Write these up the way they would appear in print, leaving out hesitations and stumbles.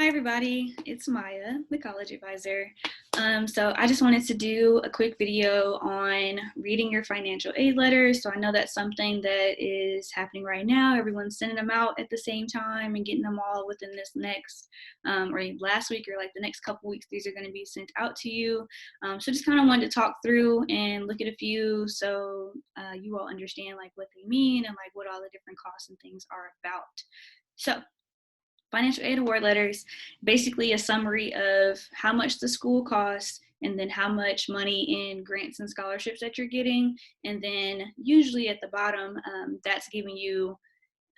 Hi everybody, it's Maya, the college advisor. So I just wanted to do a quick video on reading your financial aid letters. So I know that's something that is happening right now. Everyone's sending them out at the same time and getting them all within this next, or last week or like the next couple weeks, these are going to be sent out to you. So just kind of wanted to talk through and look at a few so you all understand like what they mean and like what all the different costs and things are about. So financial aid award letters, basically a summary of how much the school costs and then how much money in grants and scholarships that you're getting. And then usually at the bottom, that's giving you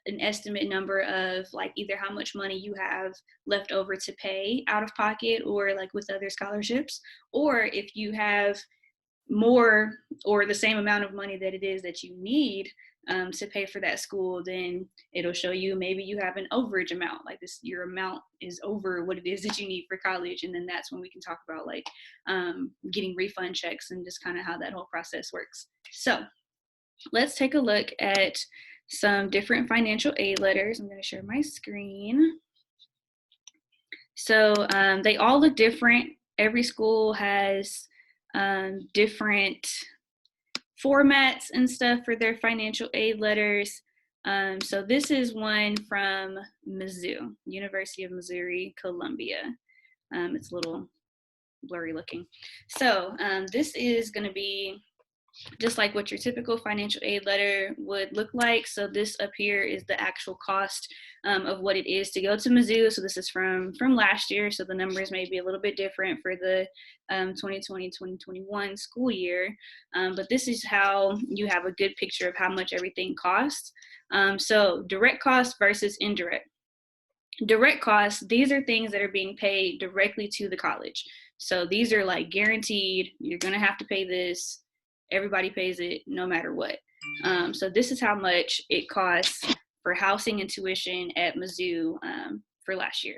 an estimate number of like either how much money you have left over to pay out of pocket or like with other scholarships, or if you have more or the same amount of money that it is that you need to pay for that school, then it'll show you maybe you have an overage amount, like this, your amount is over what it is that you need for college. And then that's when we can talk about like getting refund checks and just kind of how that whole process works. So let's take a look at some different financial aid letters. I'm going to share my screen. So they all look different. Every school has different formats and stuff for their financial aid letters. So this is one from Mizzou, University of Missouri, Columbia. It's a little blurry looking. So this is going to be just like what your typical financial aid letter would look like. So this up here is the actual cost of what it is to go to Mizzou. So this is from last year. So the numbers may be a little bit different for the 2020-2021 school year. But this is how you have a good picture of how much everything costs. So direct costs versus indirect. Direct costs, these are things that are being paid directly to the college. So these are like guaranteed, you're going to have to pay this. Everybody pays it no matter what. So this is how much it costs for housing and tuition at Mizzou for last year.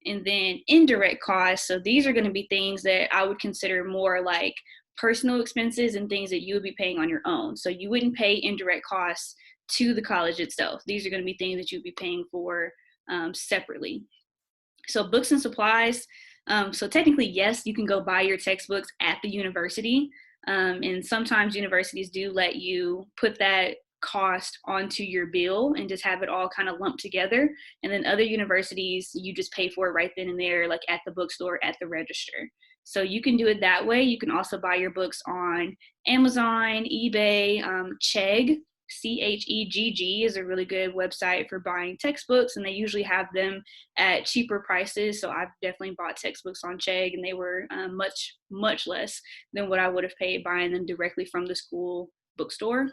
And then indirect costs, so these are going to be things that I would consider more like personal expenses and things that you would be paying on your own. So you wouldn't pay indirect costs to the college itself. These are going to be things that you'd be paying for separately. So books and supplies. So technically, yes, you can go buy your textbooks at the university. And sometimes universities do let you put that cost onto your bill and just have it all kind of lumped together. And then other universities, you just pay for it right then and there, like at the bookstore, at the register. So you can do it that way. You can also buy your books on Amazon, eBay, Chegg. Chegg is a really good website for buying textbooks, and they usually have them at cheaper prices. So I've definitely bought textbooks on Chegg, and they were much less than what I would have paid buying them directly from the school bookstore.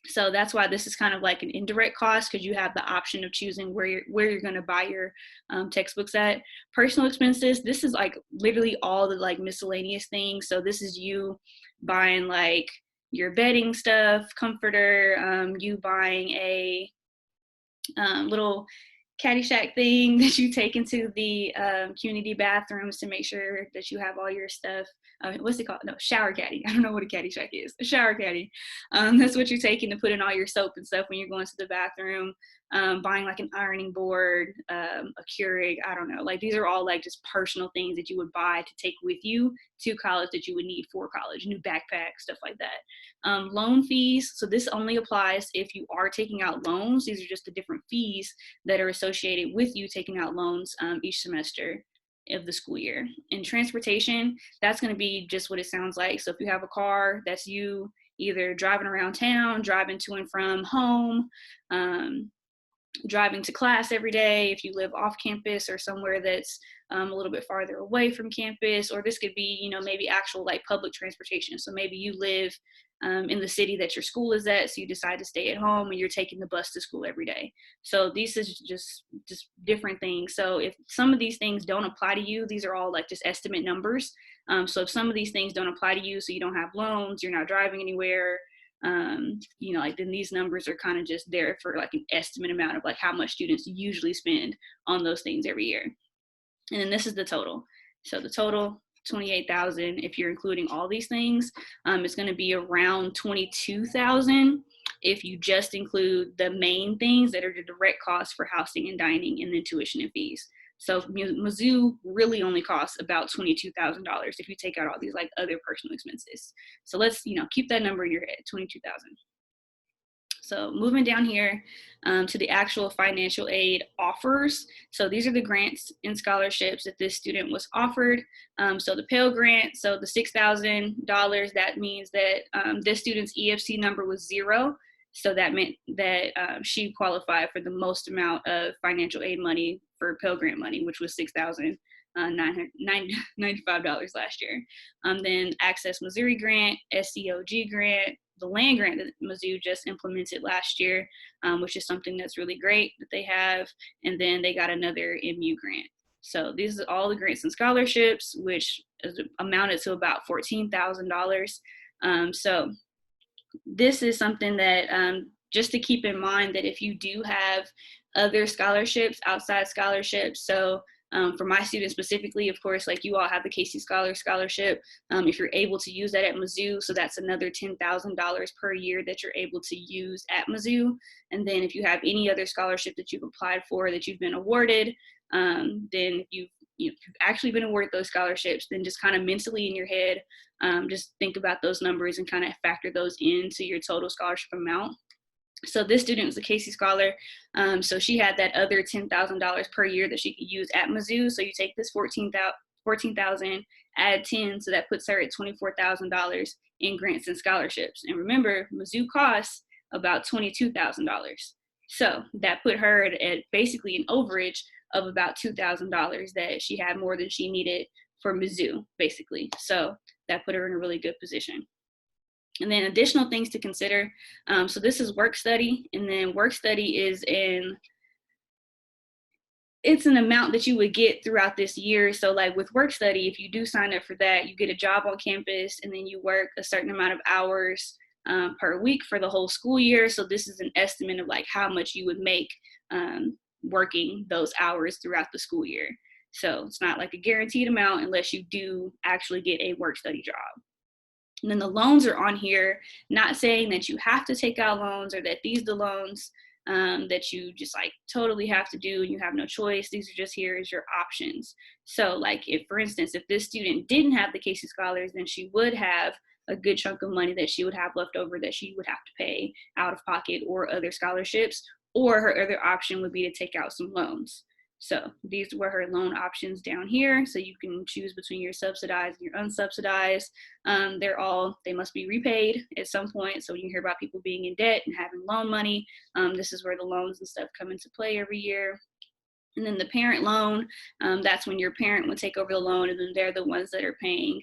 So that's why this is kind of like an indirect cost, because you have the option of choosing where you're going to buy your textbooks at. Personal expenses, this is like literally all the like miscellaneous things. So this is you buying like your bedding stuff, comforter, you buying a little Caddyshack thing that you take into the community bathrooms to make sure that you have all your stuff. What's it called? No, shower caddy. I don't know what a Caddyshack is. A shower caddy. That's what you're taking to put in all your soap and stuff when you're going to the bathroom. Buying like an ironing board, a Keurig, I don't know. Like these are all like just personal things that you would buy to take with you to college that you would need for college, new backpack, stuff like that. Loan fees. So this only applies if you are taking out loans. These are just the different fees that are associated with you taking out loans each semester of the school year. And transportation, that's going to be just what it sounds like. So if you have a car, that's you either driving around town, driving to and from home, driving to class every day, if you live off campus or somewhere that's a little bit farther away from campus, or this could be, you know, maybe actual like public transportation. So maybe you live in the city that your school is at, so you decide to stay at home and you're taking the bus to school every day. So these is just different things. So if some of these things don't apply to you, these are all like just estimate numbers. So if some of these things don't apply to you, so you don't have loans, you're not driving anywhere, you know, like then these numbers are kind of just there for like an estimate amount of like how much students usually spend on those things every year. And then this is the total. So the total, 28,000. If you're including all these things, it's going to be around 22,000 if you just include the main things that are the direct costs for housing and dining and then tuition and fees. So Mizzou really only costs about $22,000 if you take out all these like other personal expenses. So let's, keep that number in your head, 22,000. So moving down here to the actual financial aid offers. So these are the grants and scholarships that this student was offered. So the Pell Grant, so the $6,000, that means that this student's EFC number was 0. So that meant that she qualified for the most amount of financial aid money for Pell Grant money, which was $6,995 last year. Then Access Missouri Grant, SCOG Grant, the land grant that Mizzou just implemented last year, which is something that's really great that they have. And then they got another MU grant. So these are all the grants and scholarships, which is amounted to about $14,000. So this is something that just to keep in mind, that if you do have other scholarships, outside scholarships, so for my students specifically, of course, like you all have the Casey Scholarship. If you're able to use that at Mizzou, so that's another $10,000 per year that you're able to use at Mizzou. And then if you have any other scholarship that you've applied for that you've been awarded, then you've actually been awarded those scholarships, then just kind of mentally in your head, just think about those numbers and kind of factor those into your total scholarship amount. So this student was a Casey Scholar, so she had that other $10,000 per year that she could use at Mizzou. So you take this $14,000, add 10, so that puts her at $24,000 in grants and scholarships. And remember, Mizzou costs about $22,000. So that put her at basically an overage of about $2,000 that she had more than she needed for Mizzou, basically. So that put her in a really good position. And then additional things to consider. So this is work study, and then work study is it's an amount that you would get throughout this year. So like with work study, if you do sign up for that, you get a job on campus and then you work a certain amount of hours per week for the whole school year. So this is an estimate of like how much you would make working those hours throughout the school year. So it's not like a guaranteed amount unless you do actually get a work study job. And then the loans are on here, not saying that you have to take out loans or that these are the loans that you just like totally have to do and you have no choice. These are just here as your options. So like if, for instance, if this student didn't have the Casey Scholars, then she would have a good chunk of money that she would have left over that she would have to pay out of pocket or other scholarships, or her other option would be to take out some loans. So these were her loan options down here. So you can choose between your subsidized and your unsubsidized. They must be repaid at some point. So when you hear about people being in debt and having loan money, this is where the loans and stuff come into play every year. And then the parent loan, that's when your parent would take over the loan, and then they're the ones that are paying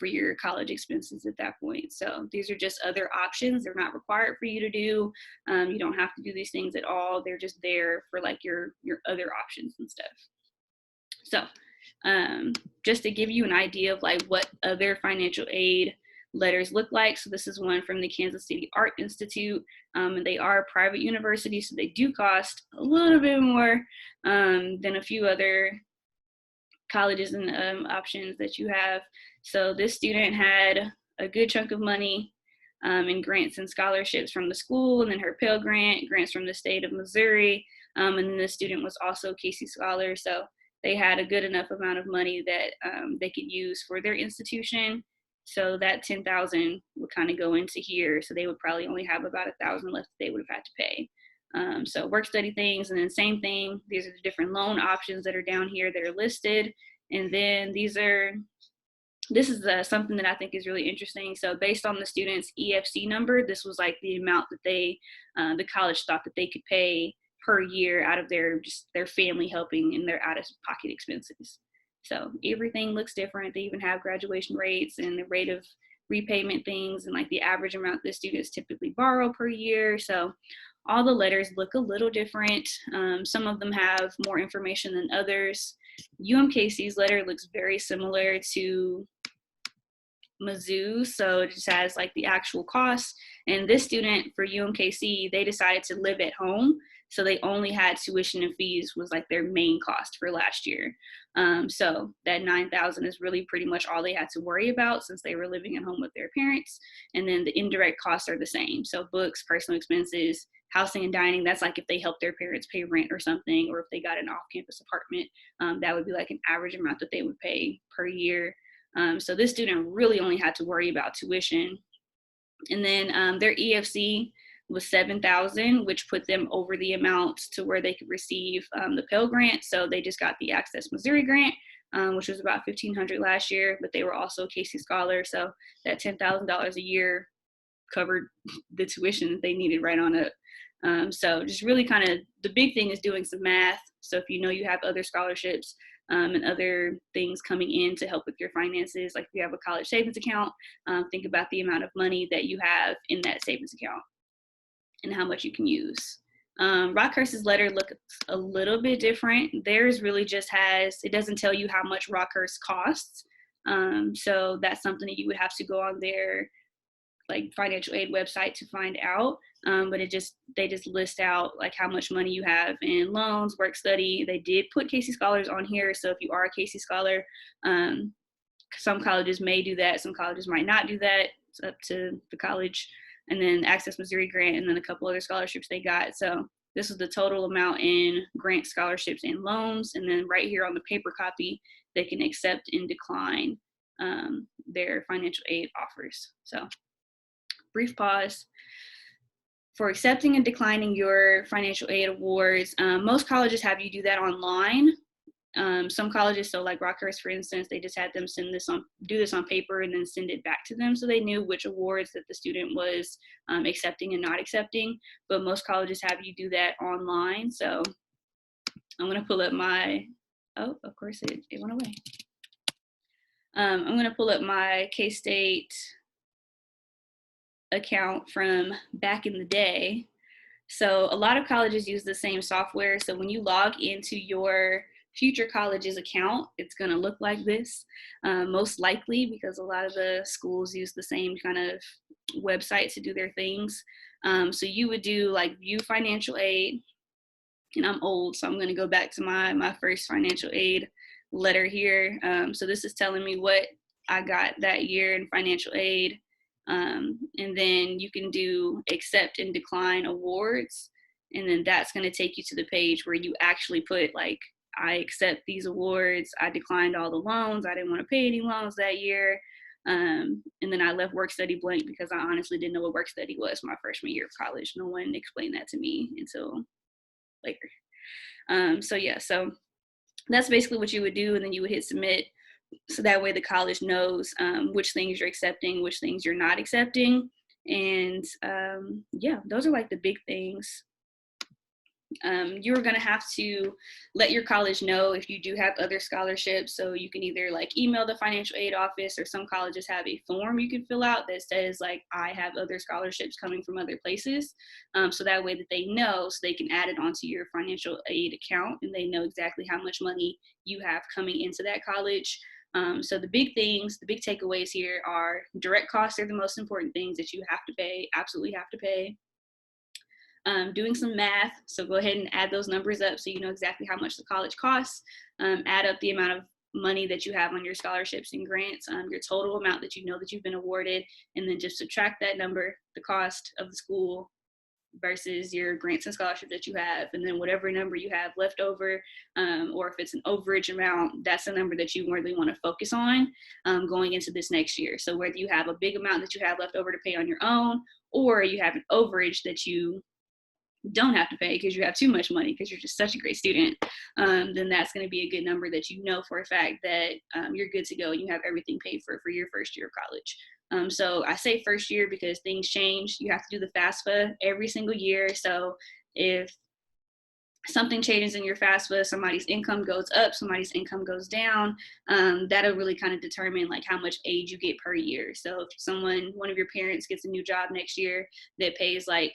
for your college expenses at that point. So these are just other options. They're not required for you to do. You don't have to do these things at all. They're just there for like your other options and stuff. So just to give you an idea of like what other financial aid letters look like. So this is one from the Kansas City Art Institute, and they are a private university, so they do cost a little bit more than a few other colleges and options that you have. So this student had a good chunk of money in grants and scholarships from the school, and then her Pell Grant, grants from the state of Missouri, and then the student was also Casey Scholar, so they had a good enough amount of money that they could use for their institution. So that $10,000 would kind of go into here, so they would probably only have about $1,000 left they would have had to pay. So work study things, and then same thing, these are the different loan options that are down here that are listed. And then this is something that I think is really interesting. So based on the student's EFC number, this was like the amount that the college thought that they could pay per year out of their family helping in their out-of-pocket expenses. So everything looks different. They even have graduation rates and the rate of repayment things and like the average amount that students typically borrow per year. So all the letters look a little different. Some of them have more information than others. UMKC's letter looks very similar to Mizzou, so it just has like the actual costs. And this student for UMKC, they decided to live at home, so they only had tuition and fees was like their main cost for last year. So that $9,000 is really pretty much all they had to worry about since they were living at home with their parents. And then the indirect costs are the same. So books, personal expenses, housing and dining, that's like if they help their parents pay rent or something, or if they got an off-campus apartment, that would be like an average amount that they would pay per year. So this student really only had to worry about tuition. And then their EFC was 7,000, which put them over the amount to where they could receive the Pell Grant. So they just got the Access Missouri Grant, which was about $1,500 last year, but they were also a Casey Scholar. So that $10,000 a year covered the tuition that they needed right on up. So just really kind of the big thing is doing some math. So if you know you have other scholarships and other things coming in to help with your finances, like if you have a college savings account, think about the amount of money that you have in that savings account and how much you can use. Rockhurst's letter looks a little bit different. Theirs really just it doesn't tell you how much Rockhurst costs. So that's something that you would have to go on their like financial aid website to find out. But they just list out like how much money you have in loans, work study. They did put Casey Scholars on here. So if you are a Casey Scholar, some colleges may do that. Some colleges might not do that. It's up to the college. And then Access Missouri Grant, and then a couple other scholarships they got. So this is the total amount in grant scholarships and loans. And then right here on the paper copy, they can accept and decline their financial aid offers. So brief pause. For accepting and declining your financial aid awards, most colleges have you do that online. Some colleges, so like Rockhurst, for instance, they just had them do this on paper and then send it back to them, so they knew which awards that the student was accepting and not accepting. But most colleges have you do that online. So I'm going to pull up of course it went away. I'm going to pull up my K-State account from back in the day. So a lot of colleges use the same software. So when you log into your future college's account, it's going to look like this, most likely, because a lot of the schools use the same kind of website to do their things. So you would do like view financial aid, and I'm old, so I'm going to go back to my first financial aid letter here. So this is telling me what I got that year in financial aid. And then you can do accept and decline awards. And then that's going to take you to the page where you actually put like, I accept these awards. I declined all the loans. I didn't want to pay any loans that year. And then I left work study blank because I honestly didn't know what work study was my freshman year of college. No one explained that to me until later. So that's basically what you would do. And then you would hit submit. So that way the college knows which things you're accepting, which things you're not accepting. And those are like the big things. You're going to have to let your college know if you do have other scholarships. So you can either like email the financial aid office, or some colleges have a form you can fill out that says like, I have other scholarships coming from other places. So that way that they know, so they can add it onto your financial aid account and they know exactly how much money you have coming into that college. So the big takeaways here are direct costs are the most important things that you have to pay, absolutely have to pay. Doing some math, so go ahead and add those numbers up so you know exactly how much the college costs. Add up the amount of money that you have on your scholarships and grants, your total amount that you know that you've been awarded, and then just subtract that number, the cost of the school versus your grants and scholarships that you have, and then whatever number you have left over, or if it's an overage amount, that's the number that you really want to focus on going into this next year. So whether you have a big amount that you have left over to pay on your own, or you have an overage that you don't have to pay because you have too much money because you're just such a great student, then that's going to be a good number that you know for a fact that you're good to go and you have everything paid for your first year of college. So I say first year because things change. You have to do the FAFSA every single year. So if something changes in your FAFSA, somebody's income goes up, somebody's income goes down, that'll really kind of determine like how much aid you get per year. So if one of your parents gets a new job next year that pays like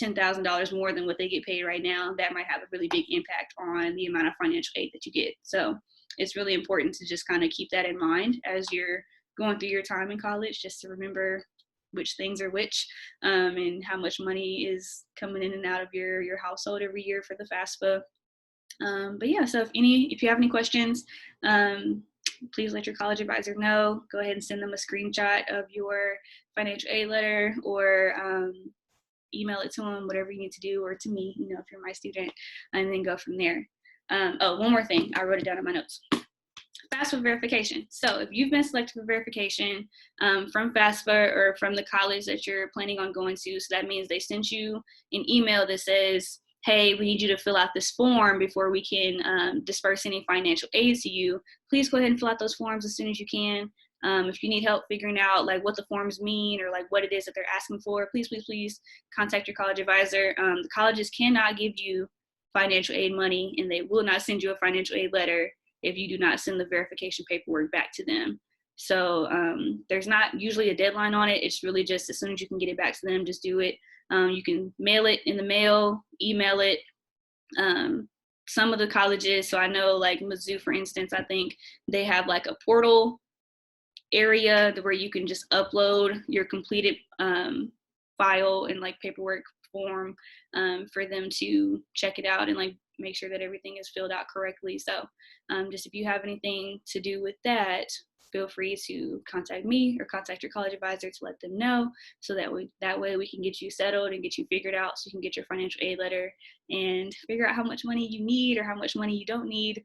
$10,000 more than what they get paid right now, that might have a really big impact on the amount of financial aid that you get. So it's really important to just kind of keep that in mind as you're going through your time in college, just to remember which things are which, and how much money is coming in and out of your household every year for the FAFSA. So if you have any questions, please let your college advisor know. Go ahead and send them a screenshot of your financial aid letter, or email it to them, whatever you need to do, or to me, you know, if you're my student, and then go from there. Oh, one more thing, I wrote it down in my notes. FAFSA verification. So if you've been selected for verification from FAFSA or from the college that you're planning on going to, so that means they sent you an email that says, hey, we need you to fill out this form before we can disperse any financial aid to you. Please go ahead and fill out those forms as soon as you can. If you need help figuring out like what the forms mean or like what it is that they're asking for, please contact your college advisor. The colleges cannot give you financial aid money, and they will not send you a financial aid letter if you do not send the verification paperwork back to them. So there's not usually a deadline on it. It's really just as soon as you can get it back to them, just do it. You can mail it in the mail, email it. Some of the colleges, so I know like Mizzou, for instance, I think they have like a portal area where you can just upload your completed file and like paperwork form for them to check it out and like make sure that everything is filled out correctly. So just if you have anything to do with that, feel free to contact me or contact your college advisor to let them know, so that way we can get you settled and get you figured out so you can get your financial aid letter and figure out how much money you need or how much money you don't need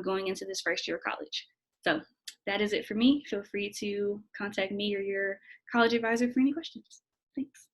going into this first year of college. So that is it for me. Feel free to contact me or your college advisor for any questions. Thanks.